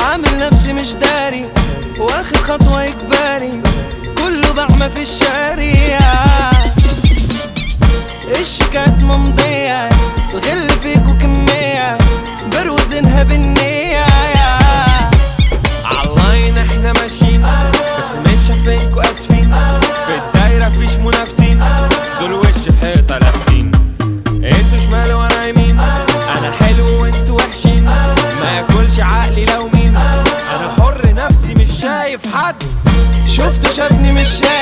عامل نفسي مش داري، واخد خطوة اجباري، كله بعمى في الشارع. الشيكات ممضية، الغل فيكو كمية، بروزنها بالنية. عاللاين احنا ماشيين، بس مش شايفينكو اسفين، في الدايرة فيش منافسين، دول وش الحيطة لابسين. انتو شمال وانا يمين، انا حلو وانتو وحشين، ما ياكلش عقلي لو مين، انا حر نفسي مش شايف حد. شفته شافني مش شايف،